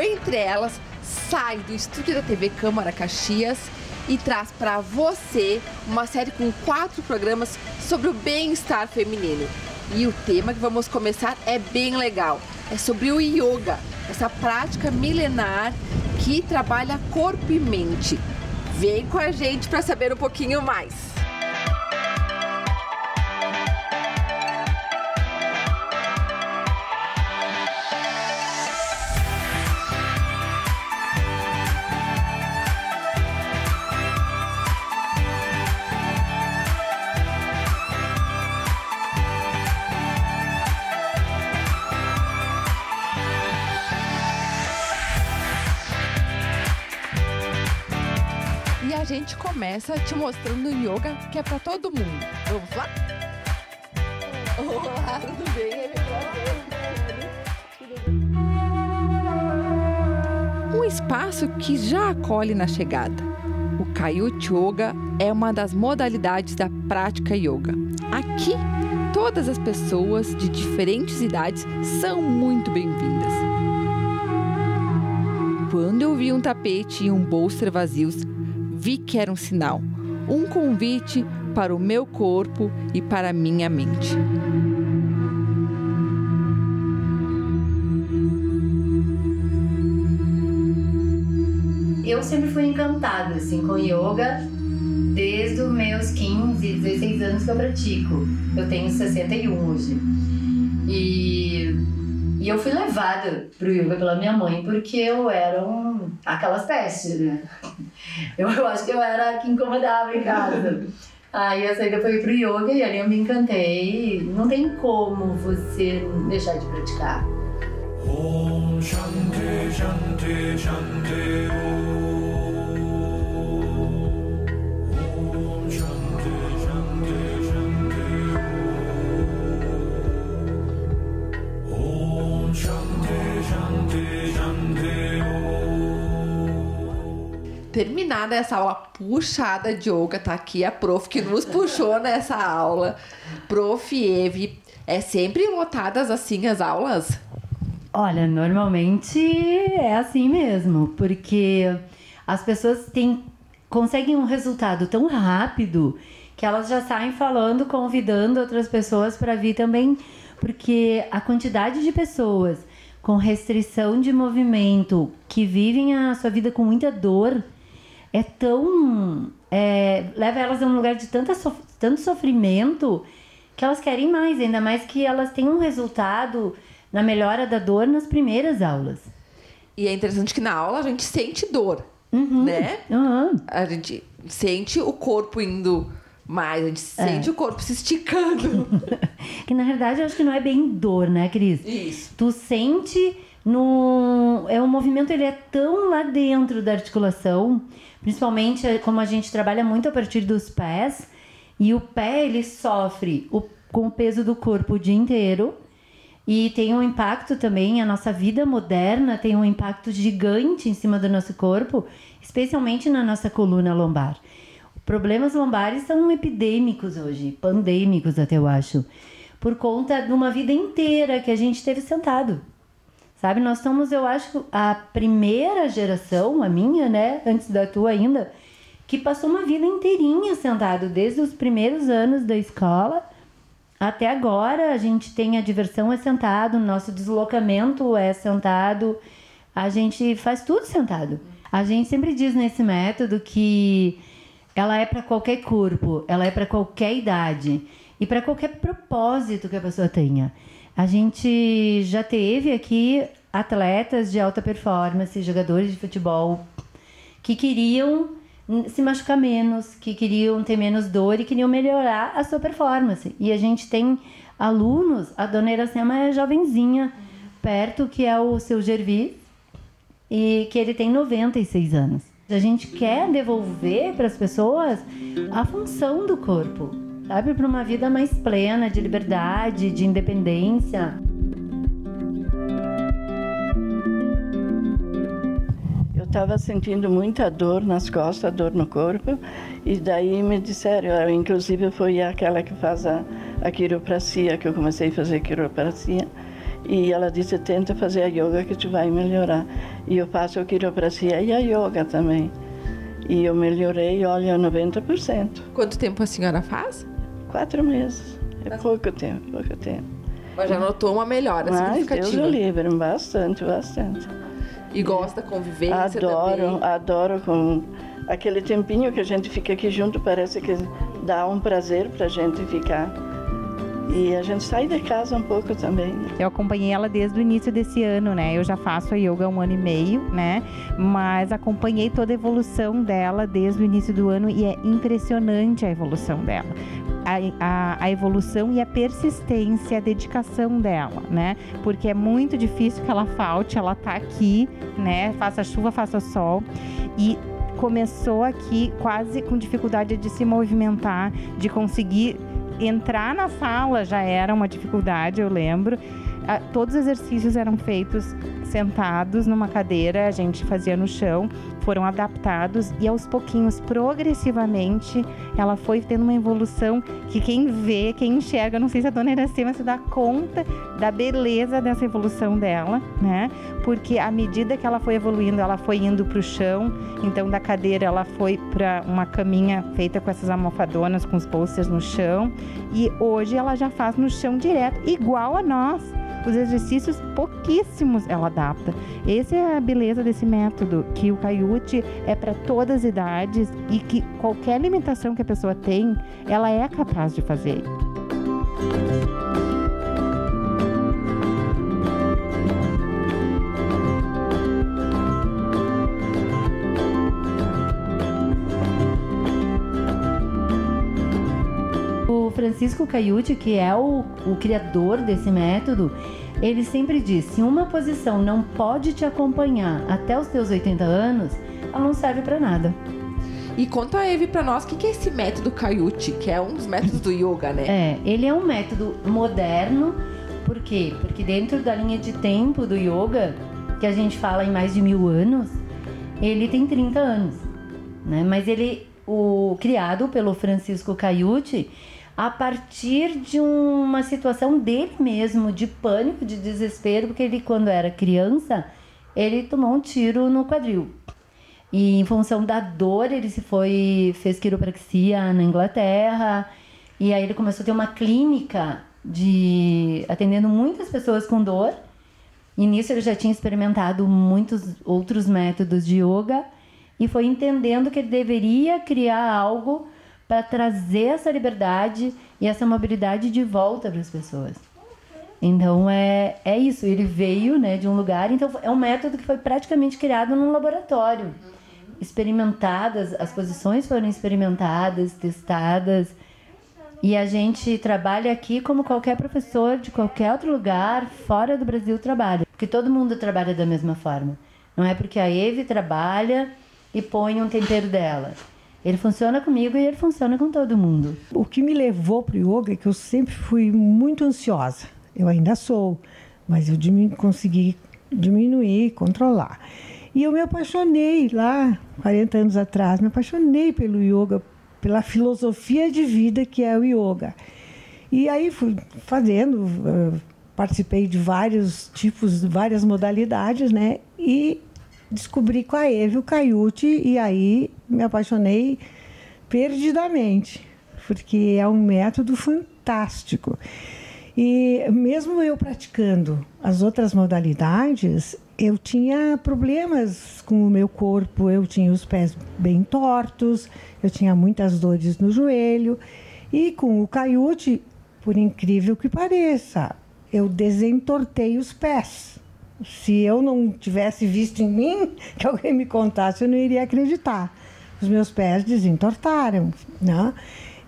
Entre Elas sai do estúdio da TV Câmara Caxias e traz para você uma série com 4 programas sobre o bem-estar feminino. E o tema que vamos começar é bem legal. É sobre o yoga, essa prática milenar que trabalha corpo e mente. Vem com a gente para saber um pouquinho mais. A gente começa te mostrando o yoga que é para todo mundo. Vamos lá? Olá, tudo bem? Um espaço que já acolhe na chegada. O Kayut Yoga é uma das modalidades da prática yoga. Aqui, todas as pessoas de diferentes idades são muito bem-vindas. Quando eu vi um tapete e um bolster vazios, vi que era um sinal, um convite para o meu corpo e para a minha mente. Eu sempre fui encantada assim, com yoga desde os meus 15, 16 anos que eu pratico. Eu tenho 61 hoje. E eu fui levada pro yoga pela minha mãe porque eu era aquelas pestes, né? Eu acho que eu era a que incomodava em casa. Aí eu saí depois pro yoga e ali eu me encantei. Não tem como você deixar de praticar. Om Shanti Shanti Shanti Om Shanti Shanti Shanti Om Shanti Shanti Shanti. Terminada essa aula puxada de yoga, tá aqui a prof que nos puxou nessa aula. Prof. Eve, é sempre lotadas assim as aulas? Olha, normalmente é assim mesmo, porque as pessoas conseguem um resultado tão rápido que elas já saem falando, convidando outras pessoas para vir também, porque a quantidade de pessoas com restrição de movimento que vivem a sua vida com muita dor leva elas a um lugar de tanto sofrimento que elas querem mais, ainda mais que elas têm um resultado na melhora da dor nas primeiras aulas. E é interessante que na aula a gente sente dor, né? A gente sente o corpo indo mais, a gente sente o corpo se esticando. Que na verdade eu acho que não é bem dor, né, Cris? Isso. Tu sente o movimento, ele é tão lá dentro da articulação, principalmente como a gente trabalha muito a partir dos pés, e o pé ele sofre com o peso do corpo o dia inteiro, e tem um impacto também, a nossa vida moderna tem um impacto gigante em cima do nosso corpo, especialmente na nossa coluna lombar. Problemas lombares são epidêmicos hoje, pandêmicos até eu acho, por conta de uma vida inteira que a gente teve sentado. Sabe, nós somos, eu acho, a primeira geração, a minha, né, antes da tua ainda, que passou uma vida inteirinha sentado, desde os primeiros anos da escola até agora. A gente tem a diversão sentado, nosso deslocamento sentado, a gente faz tudo sentado. A gente sempre diz nesse método que ela é para qualquer corpo, ela é para qualquer idade e para qualquer propósito que a pessoa tenha. A gente já teve aqui atletas de alta performance, jogadores de futebol, que queriam se machucar menos, que queriam ter menos dor e queriam melhorar a sua performance. E a gente tem alunos, a dona Iracema é jovenzinha, perto, que é o seu Gervi, e que ele tem 96 anos. A gente quer devolver para as pessoas a função do corpo, sabe? Para uma vida mais plena, de liberdade, de independência. Eu estava sentindo muita dor nas costas, dor no corpo, e daí me disseram, inclusive foi aquela que faz a quiropracia, que eu comecei a fazer quiropracia, E ela disse, tenta fazer a yoga que tu vai melhorar. E eu faço a quiropracia e a yoga também. E eu melhorei, olha, 90%. Quanto tempo a senhora faz? 4 meses. É pouco tempo, pouco tempo. Mas já notou uma melhora significativa? Deus o livre, bastante, bastante. E gosta da convivência também? Adoro com aquele tempinho que a gente fica aqui junto, parece que dá um prazer pra gente ficar. E a gente sai de casa um pouco também. Eu acompanhei ela desde o início desse ano, né? Eu já faço a yoga há 1 ano e meio, né? Mas acompanhei toda a evolução dela desde o início do ano e é impressionante a evolução dela. A evolução e a persistência, a dedicação dela, né? Porque é muito difícil que ela falte, ela tá aqui, né? Faça chuva, faça sol. E começou aqui quase com dificuldade de se movimentar, de conseguir entrar na sala já era uma dificuldade, eu lembro. Todos os exercícios eram feitos sentados numa cadeira, a gente fazia no chão, foram adaptados e aos pouquinhos, progressivamente, ela foi tendo uma evolução que quem vê, quem enxerga, não sei se a dona Iracema se dá conta da beleza dessa evolução dela, né? Porque à medida que ela foi evoluindo, ela foi indo para o chão, então da cadeira ela foi para uma caminha feita com essas almofadonas, com os posters no chão, e hoje ela já faz no chão direto, igual a nós. Os exercícios, pouquíssimos ela adapta. Essa é a beleza desse método, que o Kaiute é para todas as idades e que qualquer limitação que a pessoa tem, ela é capaz de fazer. O Francisco Kaiute, que é o criador desse método, ele sempre diz, se uma posição não pode te acompanhar até os teus 80 anos, ela não serve para nada. E conta a Eve para nós, o que é esse método Kaiute, que é um dos métodos do yoga, né? Ele é um método moderno. Por quê? Porque dentro da linha de tempo do yoga, que a gente fala em mais de 1000 anos, ele tem 30 anos, né? Mas criado pelo Francisco Kaiute, a partir de uma situação dele mesmo, de pânico, de desespero, porque ele, quando era criança, ele tomou um tiro no quadril. E em função da dor, ele fez quiropraxia na Inglaterra, e aí ele começou a ter uma clínica atendendo muitas pessoas com dor, e nisso ele já tinha experimentado muitos outros métodos de yoga, e foi entendendo que ele deveria criar algo para trazer essa liberdade e essa mobilidade de volta para as pessoas. Então é isso, ele veio, né, de um lugar, então é um método que foi praticamente criado num laboratório. Experimentadas, as posições foram experimentadas, testadas, e a gente trabalha aqui como qualquer professor de qualquer outro lugar fora do Brasil trabalha, porque todo mundo trabalha da mesma forma. Não é porque a Eve trabalha e põe um tempero dela. Ele funciona comigo e ele funciona com todo mundo. O que me levou para o yoga é que eu sempre fui muito ansiosa. Eu ainda sou, mas eu consegui diminuir, controlar. E eu me apaixonei lá, 40 anos atrás, me apaixonei pelo yoga, pela filosofia de vida que é o yoga. E aí fui fazendo, participei de vários tipos, várias modalidades, né? E descobri com a Eve o Kaiute e aí me apaixonei perdidamente, porque é um método fantástico. E mesmo eu praticando as outras modalidades, eu tinha problemas com o meu corpo, eu tinha os pés bem tortos, eu tinha muitas dores no joelho. E com o Kaiute, por incrível que pareça, eu desentortei os pés. Se eu não tivesse visto em mim, que alguém me contasse, eu não iria acreditar. Os meus pés desentortaram, né?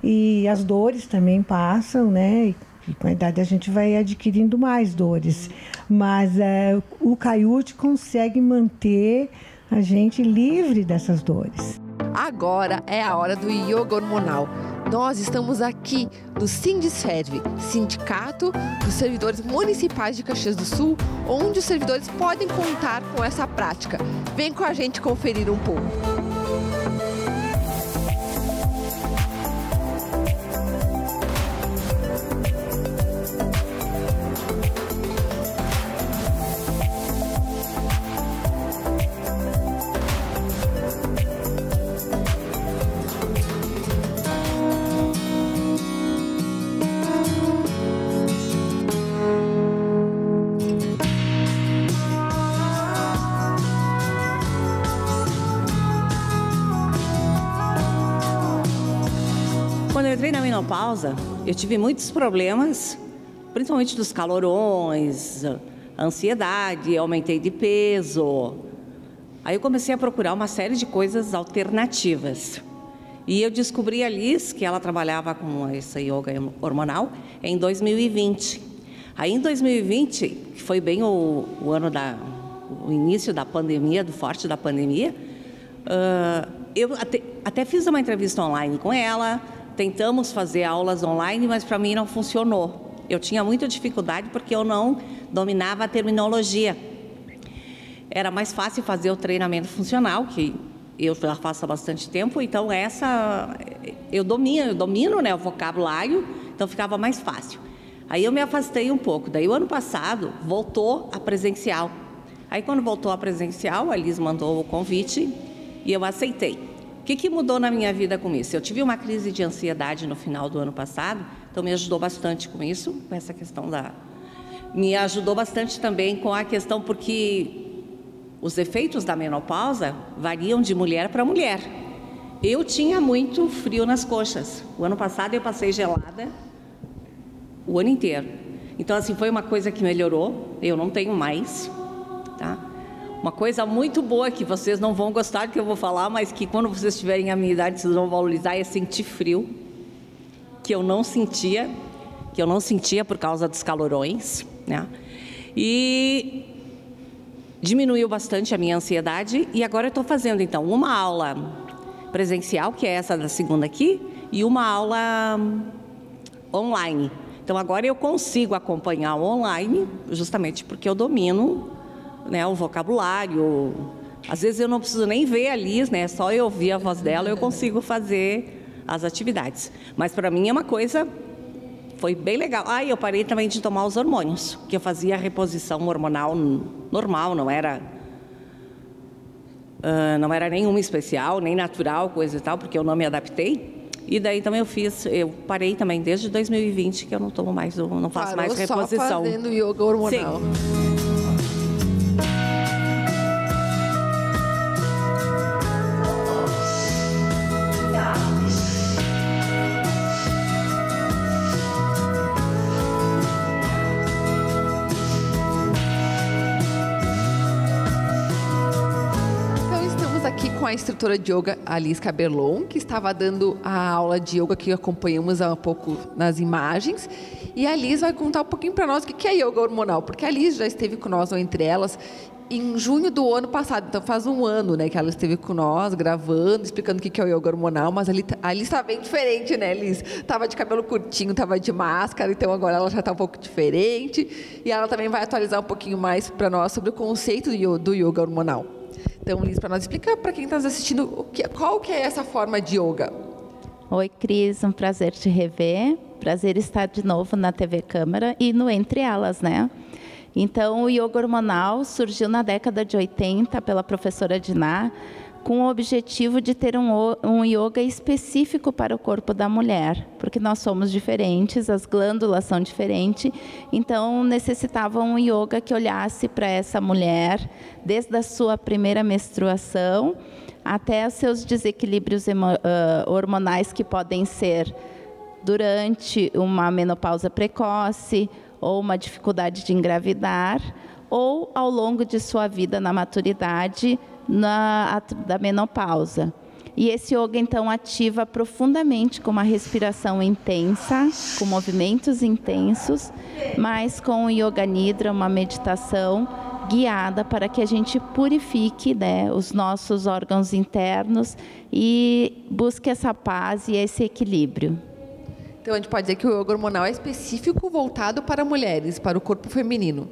E as dores também passam, né? E com a idade a gente vai adquirindo mais dores. Mas o Kaiute consegue manter a gente livre dessas dores. Agora é a hora do yoga hormonal. Nós estamos aqui no Sindserve, Sindicato dos Servidores Municipais de Caxias do Sul, onde os servidores podem contar com essa prática. Vem com a gente conferir um pouco. Quando eu entrei na menopausa, eu tive muitos problemas, principalmente dos calorões, ansiedade, aumentei de peso. Aí eu comecei a procurar uma série de coisas alternativas. E eu descobri a Liz, que ela trabalhava com essa yoga hormonal, em 2020. Aí em 2020, que foi bem o ano o início da pandemia, do forte da pandemia, eu até fiz uma entrevista online com ela, tentamos fazer aulas online, mas para mim não funcionou. Eu tinha muita dificuldade porque eu não dominava a terminologia. Era mais fácil fazer o treinamento funcional, que eu já faço há bastante tempo, então eu domino, né, o vocabulário, então ficava mais fácil. Aí eu me afastei um pouco. Daí o ano passado voltou a presencial. Aí quando voltou a presencial, a Liz mandou o convite e eu aceitei. O que mudou na minha vida com isso? Eu tive uma crise de ansiedade no final do ano passado, então me ajudou bastante com isso, com essa questão Me ajudou bastante também com a questão, porque os efeitos da menopausa variam de mulher para mulher. Eu tinha muito frio nas coxas. O ano passado eu passei gelada o ano inteiro. Então, assim, foi uma coisa que melhorou. Eu não tenho mais, tá? Uma coisa muito boa que vocês não vão gostar do que eu vou falar, mas que quando vocês tiverem a minha idade, vocês vão valorizar, é sentir frio, que eu não sentia por causa dos calorões, né? E diminuiu bastante a minha ansiedade e agora eu estou fazendo, então, uma aula presencial, que é essa da segunda aqui, e uma aula online. Então, agora eu consigo acompanhar online, justamente porque eu domino, né, o vocabulário. Às vezes eu não preciso nem ver a Liz, né, só eu ouvir a voz dela, eu consigo fazer as atividades. Mas para mim é uma coisa, foi bem legal. E eu parei também de tomar os hormônios, que eu fazia a reposição hormonal normal, não era nenhuma especial, nem natural, coisa e tal, porque eu não me adaptei. E daí também eu parei também desde 2020, que eu não tomo mais, não faço mais reposição. Só fazendo yoga hormonal. Sim. Com a instrutora de yoga, a Liz Cabelon, que estava dando a aula de yoga que acompanhamos há um pouco nas imagens. E a Liz vai contar um pouquinho para nós o que é yoga hormonal, porque a Liz já esteve com nós, ou Entre Elas, em junho do ano passado. Então faz um ano, né, que ela esteve com nós, gravando, explicando o que é o yoga hormonal. Mas a Liz está bem diferente, né, Liz? Estava de cabelo curtinho, estava de máscara, então agora ela já está um pouco diferente. E ela também vai atualizar um pouquinho mais para nós sobre o conceito do yoga hormonal. Então, Liz, para nós explicar para quem está nos assistindo qual que é essa forma de yoga. Oi, Cris, um prazer te rever. Prazer estar de novo na TV Câmara e no Entre Elas, né? Então, o yoga hormonal surgiu na década de 80 pela professora Diná, com o objetivo de ter um yoga específico para o corpo da mulher, porque nós somos diferentes, as glândulas são diferentes, então necessitava um yoga que olhasse para essa mulher, desde a sua primeira menstruação até os seus desequilíbrios hormonais, que podem ser durante uma menopausa precoce, ou uma dificuldade de engravidar, ou ao longo de sua vida na maturidade, da menopausa. E esse yoga, então, ativa profundamente com uma respiração intensa, com movimentos intensos, mas com o Yoga Nidra, uma meditação guiada para que a gente purifique, né, os nossos órgãos internos e busque essa paz e esse equilíbrio. Então, a gente pode dizer que o yoga hormonal é específico, voltado para mulheres, para o corpo feminino.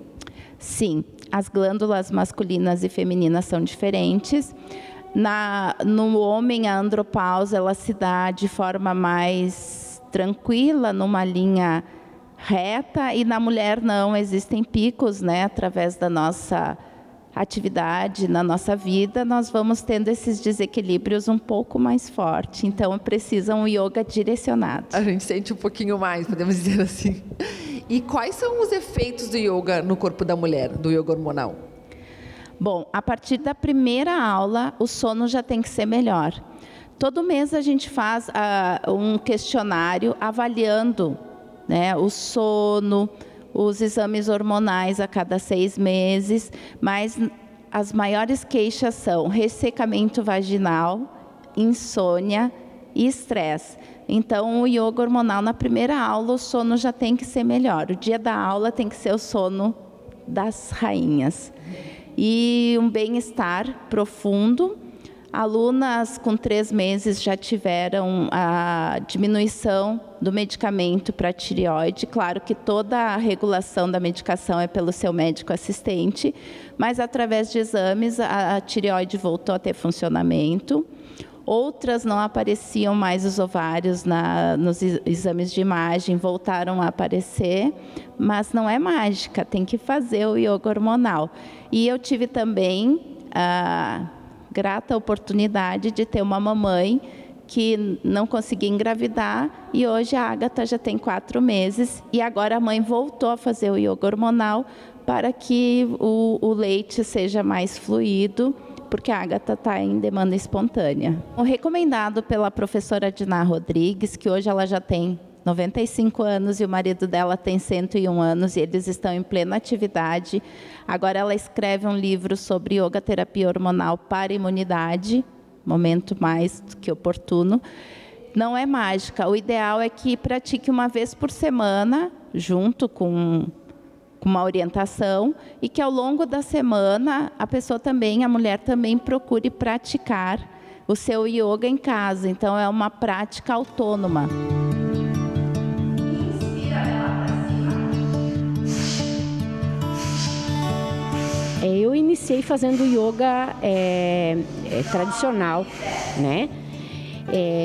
Sim, as glândulas masculinas e femininas são diferentes. No homem, a andropausa ela se dá de forma mais tranquila, numa linha reta, e na mulher não, existem picos, né? Através da nossa atividade, na nossa vida, nós vamos tendo esses desequilíbrios um pouco mais fortes. Então, precisa um yoga direcionado. A gente sente um pouquinho mais, podemos dizer assim. E quais são os efeitos do yoga no corpo da mulher, do yoga hormonal? Bom, a partir da primeira aula, o sono já tem que ser melhor. Todo mês a gente faz um questionário avaliando, né, o sono, os exames hormonais a cada 6 meses, mas as maiores queixas são ressecamento vaginal, insônia e estresse. Então, o yoga hormonal, na primeira aula, o sono já tem que ser melhor. O dia da aula tem que ser o sono das rainhas. E um bem-estar profundo. Alunas com 3 meses já tiveram a diminuição do medicamento para tireoide. Claro que toda a regulação da medicação é pelo seu médico assistente, mas através de exames a tireoide voltou a ter funcionamento. Outras não apareciam mais os ovários nos exames de imagem, voltaram a aparecer, mas não é mágica, tem que fazer o yoga hormonal. E eu tive também a grata oportunidade de ter uma mamãe que não conseguia engravidar e hoje a Ágata já tem 4 meses e agora a mãe voltou a fazer o yoga hormonal para que o leite seja mais fluido, porque a Ágata está em demanda espontânea. O recomendado pela professora Diná Rodrigues, que hoje ela já tem 95 anos e o marido dela tem 101 anos e eles estão em plena atividade. Agora ela escreve um livro sobre yoga terapia hormonal para imunidade, momento mais do que oportuno. Não é mágica, o ideal é que pratique uma vez por semana, junto com uma orientação, e que ao longo da semana a pessoa também, a mulher também procure praticar o seu yoga em casa. Então é uma prática autônoma. Eu iniciei fazendo yoga tradicional, né?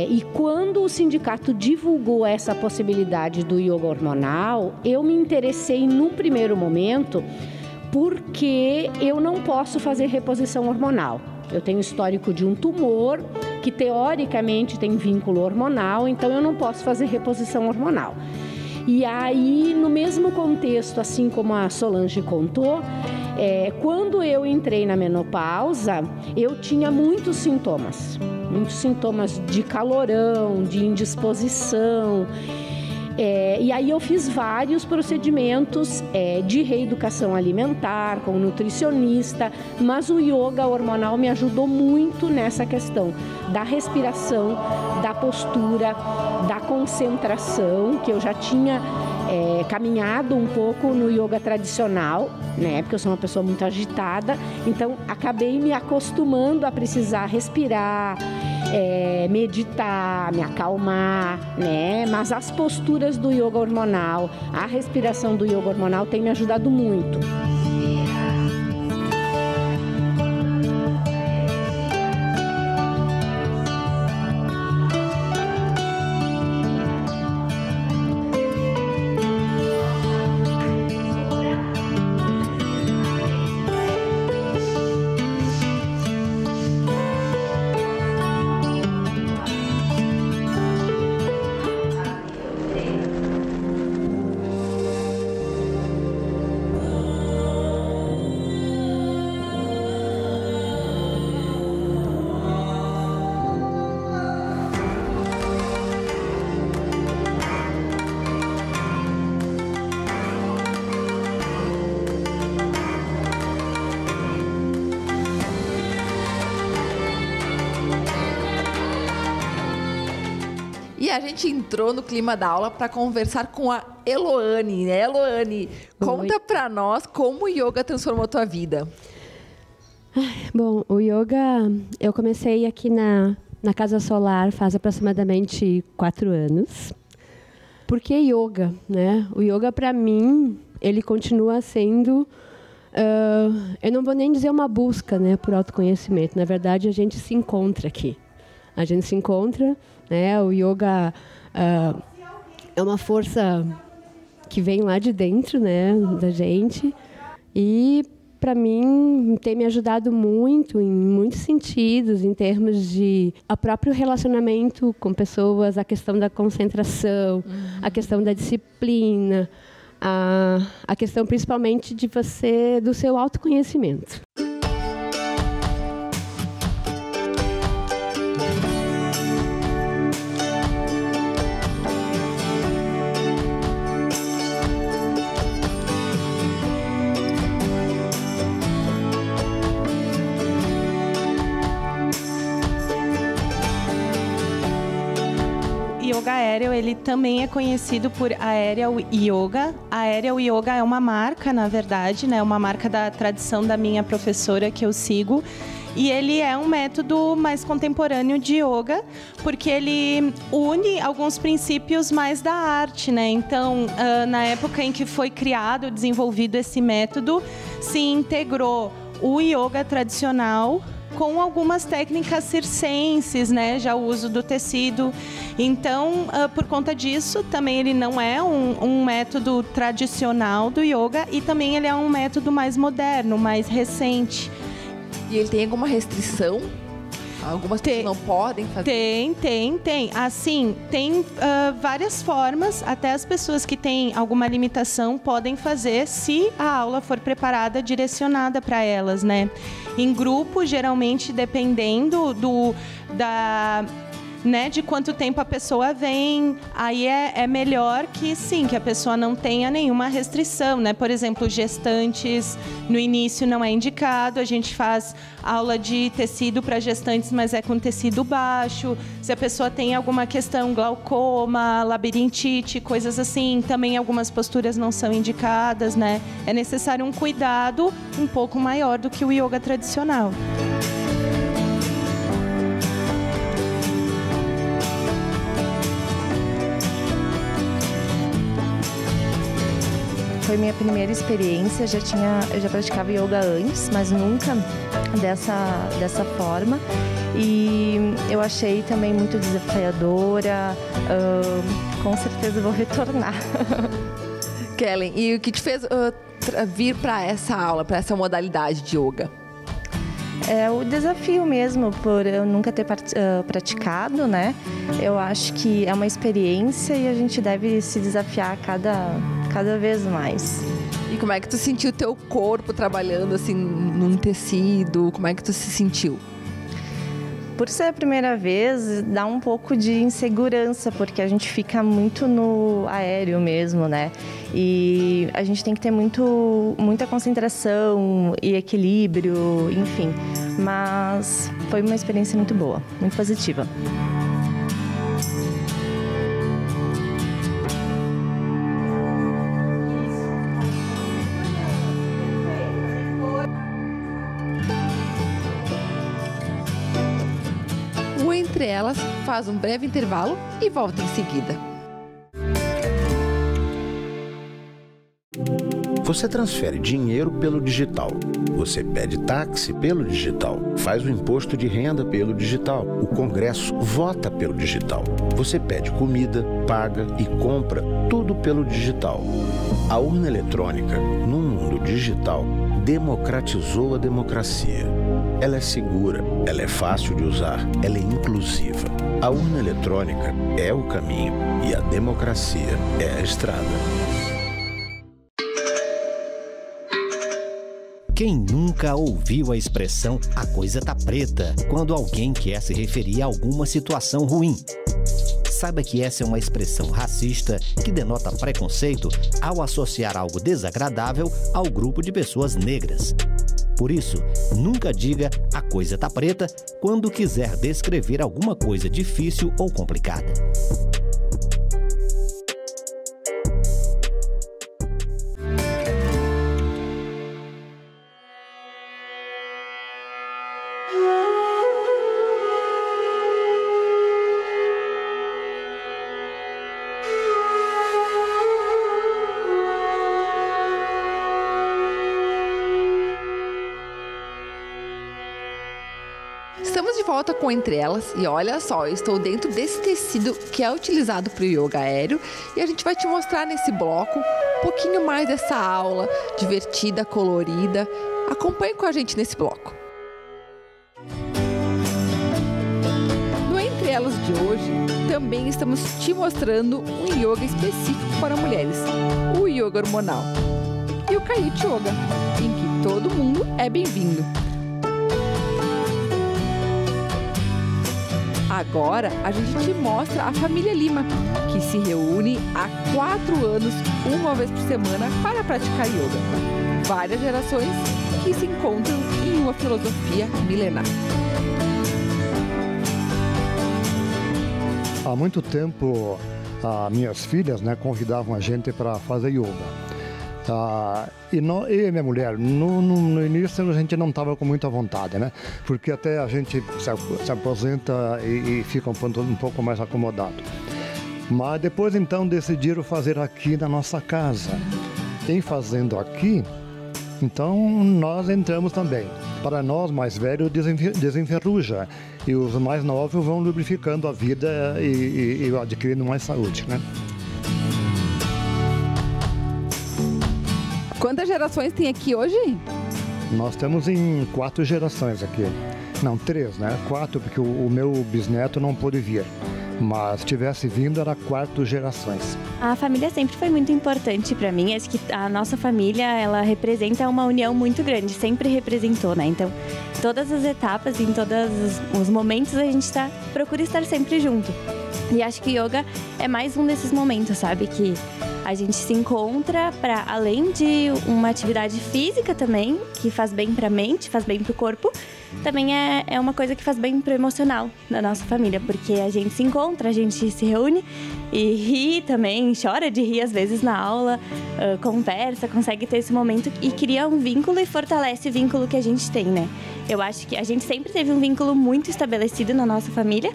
E quando o sindicato divulgou essa possibilidade do yoga hormonal, eu me interessei num primeiro momento porque eu não posso fazer reposição hormonal. Eu tenho histórico de um tumor que teoricamente tem vínculo hormonal, então eu não posso fazer reposição hormonal. E aí, no mesmo contexto, assim como a Solange contou, quando eu entrei na menopausa, eu tinha muitos sintomas de calorão, de indisposição. E aí eu fiz vários procedimentos de reeducação alimentar, com nutricionista, mas o yoga hormonal me ajudou muito nessa questão da respiração, da postura, da concentração, que eu já tinha caminhado um pouco no yoga tradicional, né? Porque eu sou uma pessoa muito agitada, então acabei me acostumando a precisar respirar, meditar, me acalmar, né? Mas as posturas do yoga hormonal, a respiração do yoga hormonal tem me ajudado muito. E a gente entrou no clima da aula para conversar com a Eloane, né? Eloane, conta para nós como o yoga transformou a tua vida. Bom, o yoga, eu comecei aqui na Casa Solar faz aproximadamente 4 anos. Por que yoga, né? O yoga, para mim, ele continua sendo... eu não vou nem dizer uma busca, né, por autoconhecimento. Na verdade, a gente se encontra aqui. A gente se encontra, né? O yoga é uma força que vem lá de dentro, né, da gente. E, para mim, tem me ajudado muito, em muitos sentidos, em termos de o próprio relacionamento com pessoas, a questão da concentração, a questão da disciplina, a questão, principalmente, do seu autoconhecimento. yoga aéreo, ele também é conhecido por Aerial Yoga. A Aerial Yoga é uma marca, na verdade, né? Uma marca da tradição da minha professora que eu sigo. E ele é um método mais contemporâneo de yoga, porque ele une alguns princípios mais da arte, né? Então, na época em que foi criado, desenvolvido esse método, se integrou o yoga tradicional com algumas técnicas circenses, né? Já o uso do tecido. Então, por conta disso, também ele não é um método tradicional do yoga e também ele é um método mais moderno, mais recente. E ele tem alguma restrição? Algumas pessoas não podem fazer? Tem. Assim, tem várias formas. Até as pessoas que têm alguma limitação podem fazer se a aula for preparada, direcionada para elas, né? Em grupo, geralmente, dependendo de quanto tempo a pessoa vem, aí é melhor que sim, que a pessoa não tenha nenhuma restrição, né? Por exemplo, gestantes, no início não é indicado, a gente faz aula de tecido para gestantes, mas é com tecido baixo. Se a pessoa tem alguma questão, glaucoma, labirintite, coisas assim, também algumas posturas não são indicadas, né? É necessário um cuidado um pouco maior do que o yoga tradicional. Foi minha primeira experiência, eu já praticava yoga antes, mas nunca dessa forma. E eu achei também muito desafiadora, com certeza vou retornar. Kellen, e o que te fez vir para essa aula, para essa modalidade de yoga? É o desafio mesmo, por eu nunca ter praticado, né? Eu acho que é uma experiência e a gente deve se desafiar cada vez mais. E como é que tu sentiu o teu corpo trabalhando assim num tecido? Como é que tu se sentiu? Por ser a primeira vez, dá um pouco de insegurança, porque a gente fica muito no aéreo mesmo, né? E a gente tem que ter muita concentração e equilíbrio, enfim. Mas foi uma experiência muito boa, muito positiva. Entre elas, faz um breve intervalo e volta em seguida. Você transfere dinheiro pelo digital. Você pede táxi pelo digital. Faz o imposto de renda pelo digital. O Congresso vota pelo digital. Você pede comida, paga e compra tudo pelo digital. A urna eletrônica, no mundo digital, democratizou a democracia. Ela é segura, ela é fácil de usar, ela é inclusiva. A urna eletrônica é o caminho e a democracia é a estrada. Quem nunca ouviu a expressão "a coisa tá preta" quando alguém quer se referir a alguma situação ruim? Saiba que essa é uma expressão racista que denota preconceito ao associar algo desagradável ao grupo de pessoas negras. Por isso, nunca diga "a coisa tá preta" quando quiser descrever alguma coisa difícil ou complicada. Estamos de volta com Entre Elas e olha só, eu estou dentro desse tecido que é utilizado para o yoga aéreo e a gente vai te mostrar nesse bloco um pouquinho mais dessa aula divertida, colorida. Acompanhe com a gente nesse bloco. No Entre Elas de hoje, também estamos te mostrando um yoga específico para mulheres, o yoga hormonal. E o Kayut Yoga, em que todo mundo é bem-vindo. Agora a gente te mostra a família Lima, que se reúne há 4 anos, uma vez por semana, para praticar yoga. Várias gerações que se encontram em uma filosofia milenar. Há muito tempo, minhas filhas, né, convidavam a gente para fazer yoga. Eu e minha mulher, no início a gente não estava com muita vontade, né? Porque até a gente se aposenta e fica um pouco mais acomodado. Mas depois então decidiram fazer aqui na nossa casa. Em fazendo aqui, então nós entramos também. Para nós mais velhos desenferruja e os mais novos vão lubrificando a vida e adquirindo mais saúde, né? Quantas gerações tem aqui hoje? Nós estamos em 4 gerações aqui. Não, 3, né? 4, porque o meu bisneto não pôde vir. Mas se tivesse vindo, era 4 gerações. A família sempre foi muito importante para mim. Acho que a nossa família, ela representa uma união muito grande. Sempre representou, né? Então, todas as etapas, em todos os momentos, a gente procura estar sempre junto. E acho que yoga é mais um desses momentos, sabe? Que a gente se encontra para, além de uma atividade física também, que faz bem para a mente, faz bem para o corpo, também é uma coisa que faz bem para o emocional da nossa família, porque a gente se encontra, a gente se reúne e ri também, chora de rir às vezes na aula, conversa, consegue ter esse momento e cria um vínculo e fortalece o vínculo que a gente tem, né? Eu acho que a gente sempre teve um vínculo muito estabelecido na nossa família,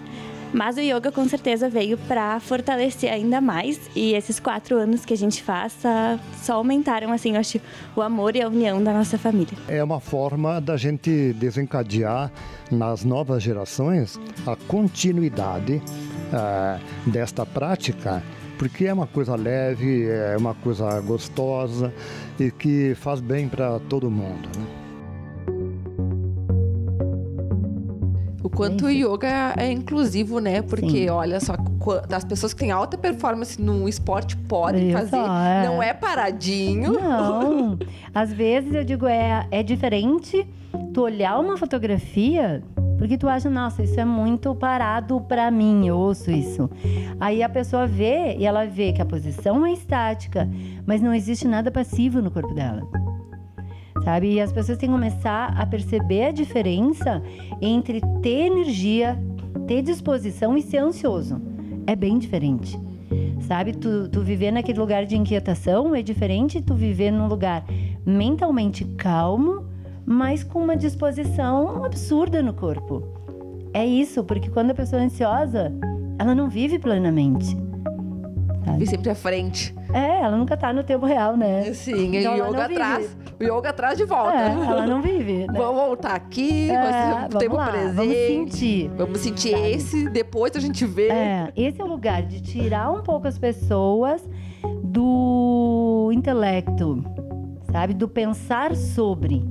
mas o yoga com certeza veio para fortalecer ainda mais, e esses 4 anos que a gente faz só aumentaram, assim, eu acho, o amor e a união da nossa família. É uma forma da gente desencadear nas novas gerações a continuidade desta prática, porque é uma coisa leve, é uma coisa gostosa e que faz bem para todo mundo, né? O quanto o yoga é inclusivo, né? Porque, olha só, das pessoas que têm alta performance no esporte podem fazer, não é paradinho. Não, às vezes eu digo, é diferente tu olhar uma fotografia, porque tu acha, nossa, isso é muito parado pra mim, eu ouço isso. Aí a pessoa vê, e ela vê que a posição é estática, mas não existe nada passivo no corpo dela. Sabe? E as pessoas têm que começar a perceber a diferença entre ter energia, ter disposição e ser ansioso. É bem diferente. Sabe? Tu viver naquele lugar de inquietação é diferente de tu viver num lugar mentalmente calmo, mas com uma disposição absurda no corpo. É isso, porque quando a pessoa é ansiosa, ela não vive plenamente. Vive sempre à frente. Ela nunca tá no tempo real, né? Sim, então e o yoga atrás de volta. Ela não vive, né? Vamos voltar aqui, vamos ter um presente. Vamos sentir. Vamos sentir esse, depois a gente vê. Esse é o lugar de tirar um pouco as pessoas do intelecto, sabe? Do pensar sobre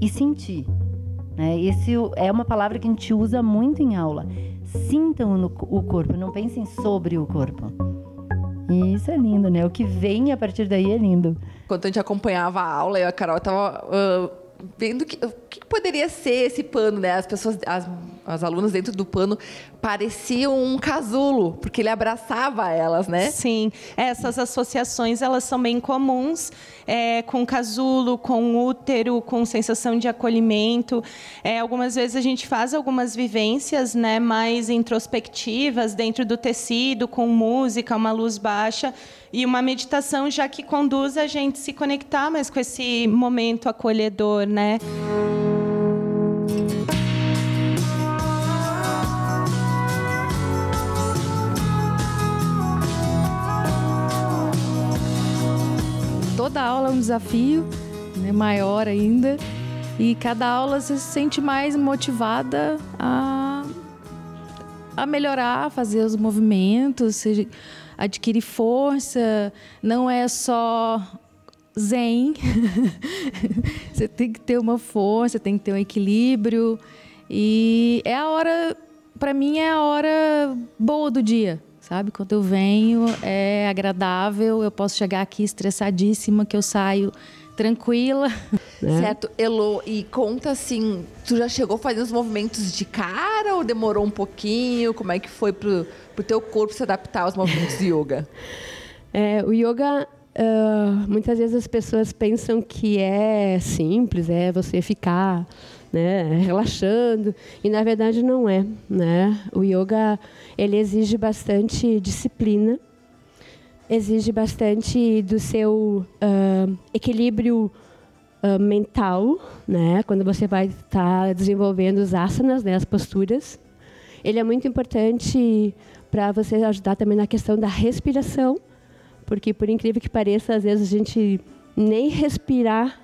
e sentir. Né? Esse é uma palavra que a gente usa muito em aula. Sintam o corpo, não pensem sobre o corpo. E isso é lindo, né? O que vem a partir daí é lindo. Quando a gente acompanhava a aula, eu e a Carol tava vendo o que poderia ser esse pano, né? As pessoas, as alunas dentro do pano pareciam um casulo, porque ele abraçava elas, né? Sim, essas associações, elas são bem comuns, com casulo, com útero, com sensação de acolhimento. Algumas vezes a gente faz algumas vivências, né, mais introspectivas dentro do tecido, com música, uma luz baixa, e uma meditação já que conduz a gente a se conectar mais com esse momento acolhedor, né? Toda aula é um desafio, né, maior ainda, e cada aula você se sente mais motivada a melhorar, a fazer os movimentos, adquirir força. Não é só zen, você tem que ter uma força, tem que ter um equilíbrio, e é a hora, para mim é a hora boa do dia. Sabe? Quando eu venho, é agradável, eu posso chegar aqui estressadíssima, que eu saio tranquila. Certo. Elo, e conta assim, tu já chegou fazendo os movimentos de cara ou demorou um pouquinho? Como é que foi pro teu corpo se adaptar aos movimentos de yoga? O yoga, muitas vezes as pessoas pensam que é simples, é você ficar né, relaxando, e na verdade não é, né? O yoga, ele exige bastante disciplina, exige bastante do seu equilíbrio mental, né? Quando você vai estar desenvolvendo os asanas, né, as posturas. Ele é muito importante para você ajudar também na questão da respiração, porque, por incrível que pareça, às vezes a gente nem respirar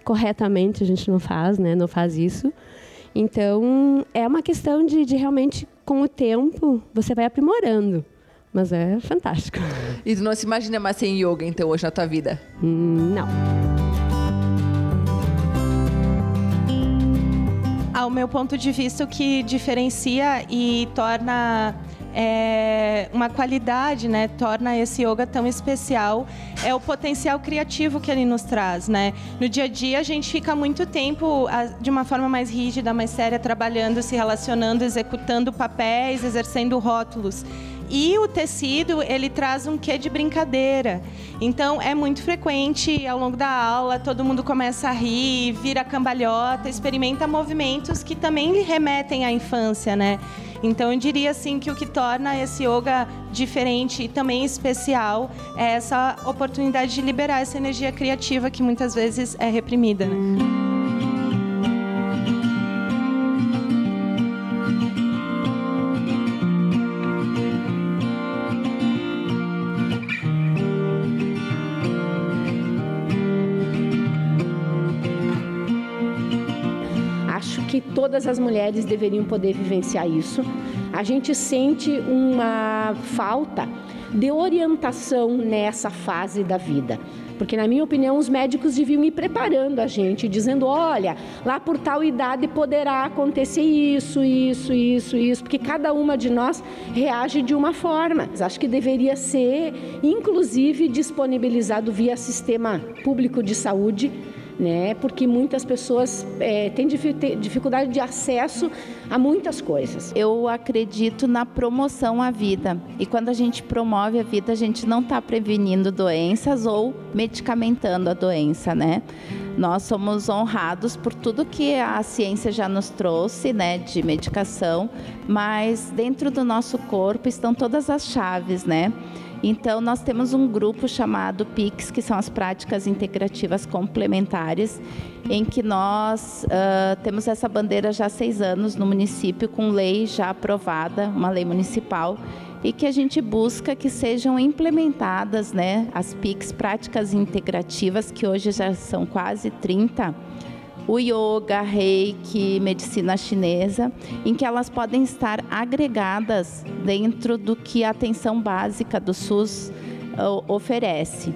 corretamente a gente não faz, né? Não faz isso. Então, é uma questão de realmente, com o tempo, você vai aprimorando. Mas é fantástico. E tu não se imagina mais sem yoga, então, hoje na tua vida? Não. Ao meu ponto de vista, o que diferencia e torna uma qualidade, né, torna esse yoga tão especial, é o potencial criativo que ele nos traz, né? No dia a dia, a gente fica muito tempo de uma forma mais rígida, mais séria, trabalhando, se relacionando, executando papéis, exercendo rótulos. E o tecido, ele traz um quê de brincadeira. Então, é muito frequente, ao longo da aula, todo mundo começa a rir, vira cambalhota, experimenta movimentos que também lhe remetem à infância, né? Então, eu diria assim que o que torna esse yoga diferente e também especial é essa oportunidade de liberar essa energia criativa que muitas vezes é reprimida, né? Que todas as mulheres deveriam poder vivenciar isso. A gente sente uma falta de orientação nessa fase da vida. Porque, na minha opinião, os médicos deviam ir preparando a gente, dizendo, olha, lá por tal idade poderá acontecer isso, porque cada uma de nós reage de uma forma. Acho que deveria ser, inclusive, disponibilizado via sistema público de saúde, né? Porque muitas pessoas têm dificuldade de acesso a muitas coisas. Eu acredito na promoção à vida. E quando a gente promove a vida, a gente não está prevenindo doenças ou medicamentando a doença, né? Nós somos honrados por tudo que a ciência já nos trouxe, né, de medicação, mas dentro do nosso corpo estão todas as chaves, né? Então, nós temos um grupo chamado PICS, que são as práticas integrativas complementares, em que nós temos essa bandeira já há 6 anos no município, com lei já aprovada, uma lei municipal, e que a gente busca que sejam implementadas, né, as PICS, práticas integrativas, que hoje já são quase 30, o yoga, reiki, medicina chinesa, em que elas podem estar agregadas dentro do que a atenção básica do SUS oferece.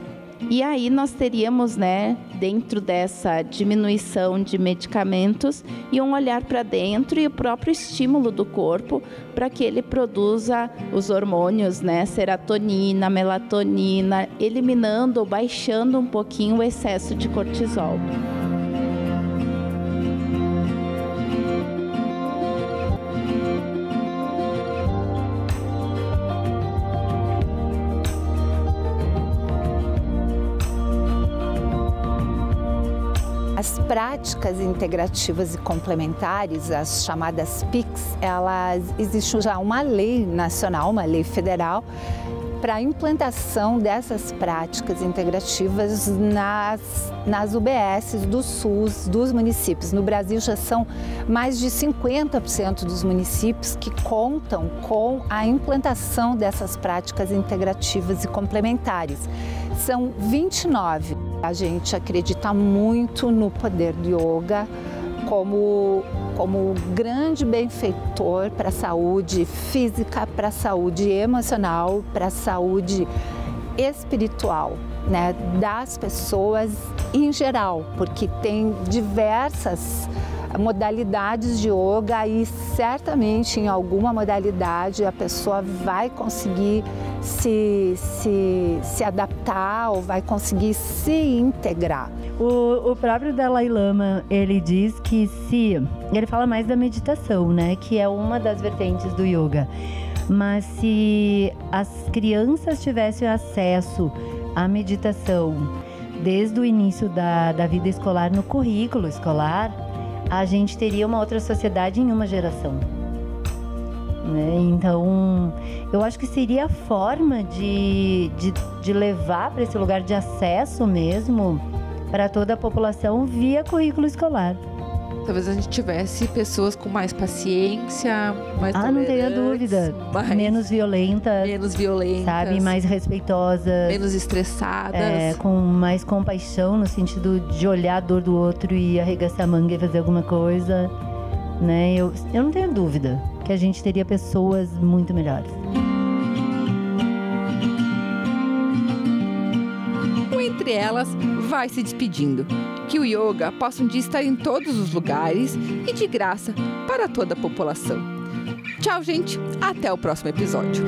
E aí nós teríamos, né, dentro dessa diminuição de medicamentos, e um olhar para dentro e o próprio estímulo do corpo para que ele produza os hormônios, né, serotonina, melatonina, eliminando ou baixando um pouquinho o excesso de cortisol. As práticas integrativas e complementares, as chamadas PICs, elas existe já uma lei nacional, uma lei federal, para a implantação dessas práticas integrativas nas UBSs do SUS, dos municípios. No Brasil já são mais de 50% dos municípios que contam com a implantação dessas práticas integrativas e complementares. São 29. A gente acredita muito no poder do yoga como grande benfeitor para a saúde física, para a saúde emocional, para a saúde espiritual, né, das pessoas em geral, porque tem diversas modalidades de yoga e certamente em alguma modalidade a pessoa vai conseguir se adaptar ou vai conseguir se integrar. O próprio Dalai Lama, ele diz que ele fala mais da meditação, né, que é uma das vertentes do yoga, mas se as crianças tivessem acesso à meditação desde o início da vida escolar, no currículo escolar, a gente teria uma outra sociedade em uma geração. Né? Então, eu acho que seria a forma de levar para esse lugar de acesso mesmo para toda a população via currículo escolar. Talvez a gente tivesse pessoas com mais paciência, mais tolerantes. Não tenha dúvida. Menos violentas. Sabe? Mais respeitosas. Menos estressadas. Com mais compaixão, no sentido de olhar a dor do outro e arregaçar a manga e fazer alguma coisa. Né? Eu não tenho dúvida que a gente teria pessoas muito melhores. O Entre Elas vai se despedindo. Que o yoga possa um dia estar em todos os lugares e de graça para toda a população. Tchau, gente. Até o próximo episódio.